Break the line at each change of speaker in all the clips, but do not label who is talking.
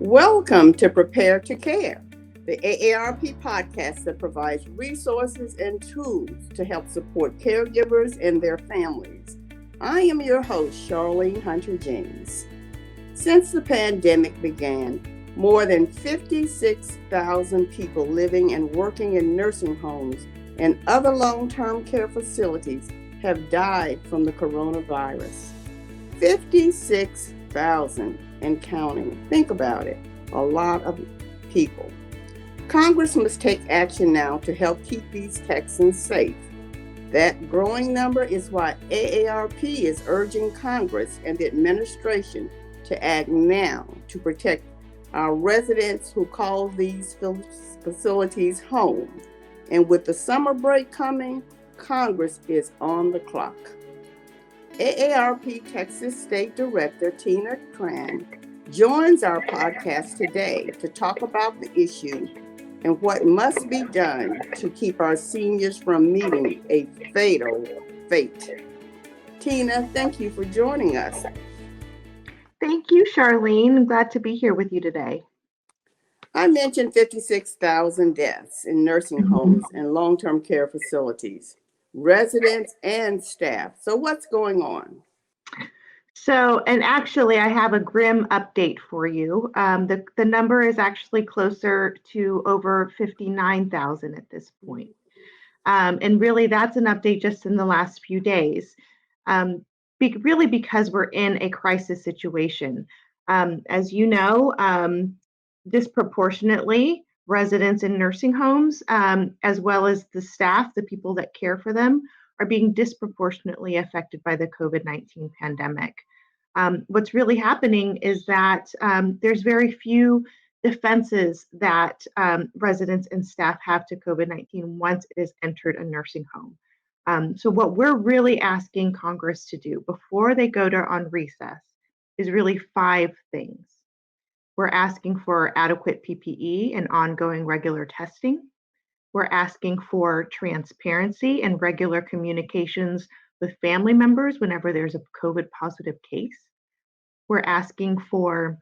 Welcome to Prepare to Care, the AARP podcast that provides resources and tools to help support caregivers and their families. I am your host, Charlene Hunter James. Since the pandemic began, more than 56,000 people living and working in nursing homes and other long-term care facilities have died from the coronavirus. 56,000 and counting. Think about it. A lot of people. Congress must take action now to help keep these Texans safe. That growing number is why AARP is urging Congress and the administration to act now to protect our residents who call these facilities home. And with the summer break coming, Congress is on the clock. AARP Texas State Director Tran joins our podcast today to talk about the issue and what must be done to keep our seniors from meeting a fatal fate. Tina, thank you for joining us.
Thank you, Charlene. I'm glad to be here with you today.
I mentioned 56,000 deaths in nursing homes and long-term care facilities, residents and staff. So what's going on?
And actually, I have a grim update for you. The number is actually closer to over 59,000 at this point. And really, that's an update just in the last few days, really because we're in a crisis situation. As you know, disproportionately, residents in nursing homes, as well as the staff, the people that care for them, are being disproportionately affected by the COVID-19 pandemic. What's really happening is that there's very few defenses that residents and staff have to COVID-19 once it has entered a nursing home. So what we're really asking Congress to do before they go on recess is really 5 things. We're asking for adequate PPE and ongoing regular testing. We're asking for transparency and regular communications with family members whenever there's a COVID positive case. We're asking for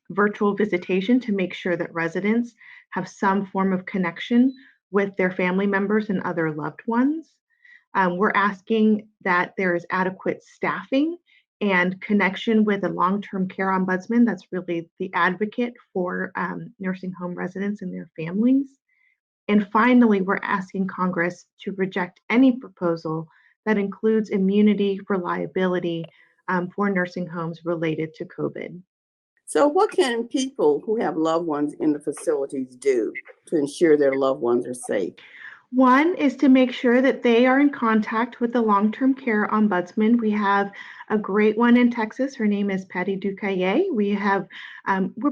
virtual visitation to make sure that residents have some form of connection with their family members and other loved ones. We're asking that there is adequate staffing and connection with a long-term care ombudsman that's really the advocate for nursing home residents and their families. And finally, we're asking Congress to reject any proposal that includes immunity for liability for nursing homes related to COVID.
So what can people who have loved ones in the facilities do to ensure their loved ones are safe?
One is to make sure that they are in contact with the long-term care ombudsman. We have a great one in Texas. Her name is Patty Ducaye. We're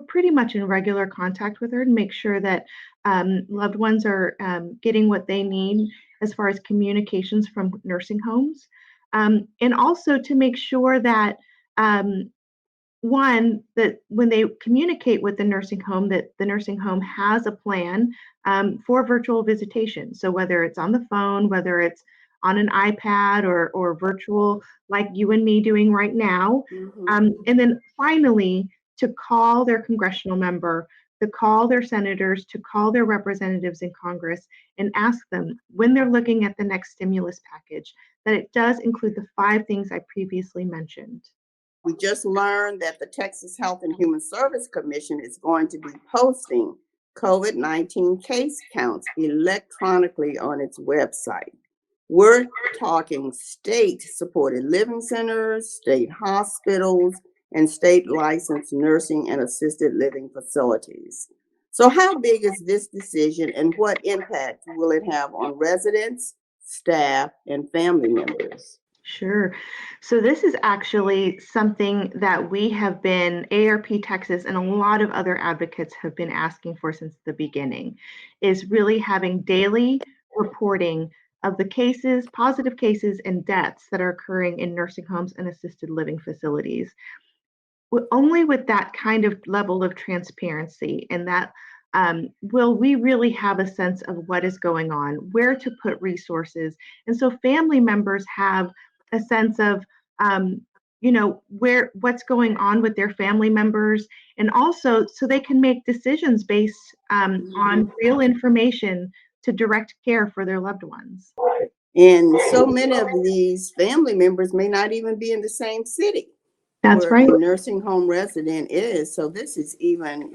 pretty much in regular contact with her to make sure that loved ones are getting what they need as far as communications from nursing homes. And also to make sure that that when they communicate with the nursing home, that the nursing home has a plan for virtual visitation. So whether it's on the phone, whether it's on an iPad or virtual like you and me doing right now. And then finally, to call their congressional member, to call their senators, to call their representatives in Congress and ask them when they're looking at the next stimulus package, that it does include the 5 things I previously mentioned.
We just learned that the Texas Health and Human Service Commission is going to be posting COVID-19 case counts electronically on its website. We're talking state-supported living centers, state hospitals, and state-licensed nursing and assisted living facilities. So how big is this decision and what impact will it have on residents, staff, and family members?
Sure. So this is actually something that we have been, AARP Texas and a lot of other advocates have been asking for since the beginning, is really having daily reporting of the cases, positive cases and deaths that are occurring in nursing homes and assisted living facilities. Only with that kind of level of transparency and that will we really have a sense of what is going on, where to put resources. And so family members have a sense of what's going on with their family members, and also so they can make decisions based on real information to direct care for their loved ones.
And so many of these family members may not even be in the same city
That's
where
right.
the nursing home resident is. So this is even,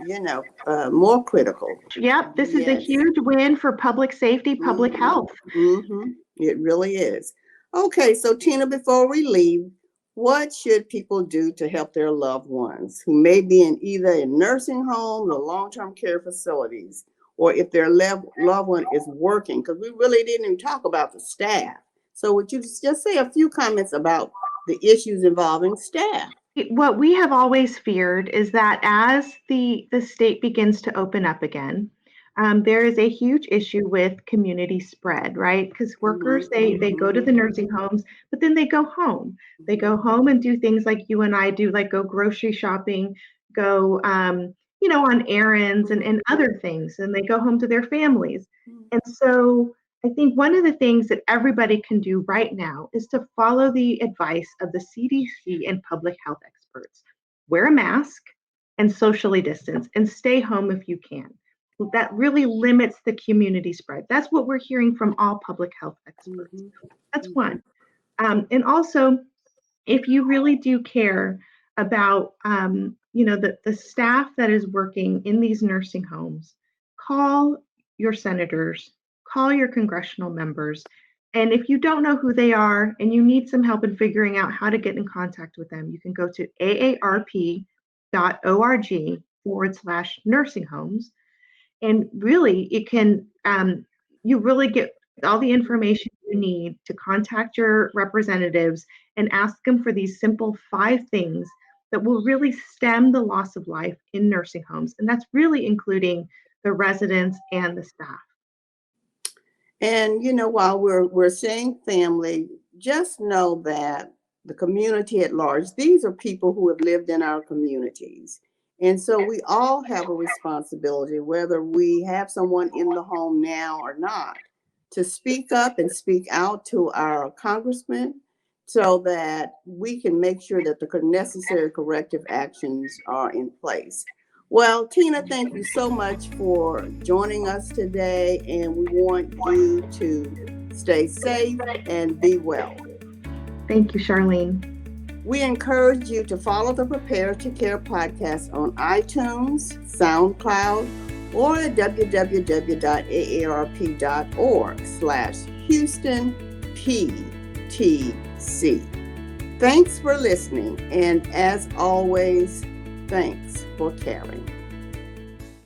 more critical.
Yep, this is a
Yes.
huge win for public safety, public health.
It really is. Okay, so Tina, before we leave, what should people do to help their loved ones who may be in either a nursing home or long-term care facilities, or if their loved one is working? Because we really didn't even talk about the staff. So would you just say a few comments about the issues involving staff?
What we have always feared is that as the state begins to open up again, there is a huge issue with community spread, right? Because workers, they go to the nursing homes, but then they go home. They go home and do things like you and I do, like go grocery shopping, go, on errands and other things, and they go home to their families. And so I think one of the things that everybody can do right now is to follow the advice of the CDC and public health experts. Wear a mask and socially distance and stay home if you can. That really limits the community spread. That's what we're hearing from all public health experts. That's one. And also, if you really do care about, the staff that is working in these nursing homes, call your senators, call your congressional members. And if you don't know who they are and you need some help in figuring out how to get in contact with them, you can go to aarp.org/nursing homes. And really, it can, you really get all the information you need to contact your representatives and ask them for these simple 5 things that will really stem the loss of life in nursing homes. And that's really including the residents and the staff.
And while we're saying family, just know that the community at large, these are people who have lived in our communities. And so we all have a responsibility, whether we have someone in the home now or not, to speak up and speak out to our congressmen so that we can make sure that the necessary corrective actions are in place. Well, Tina, thank you so much for joining us today, and we want you to stay safe and be well.
Thank you, Charlene.
We encourage you to follow the Prepare to Care podcast on iTunes, SoundCloud, or at www.aarp.org/HoustonPTC. Thanks for listening, and as always, thanks for caring.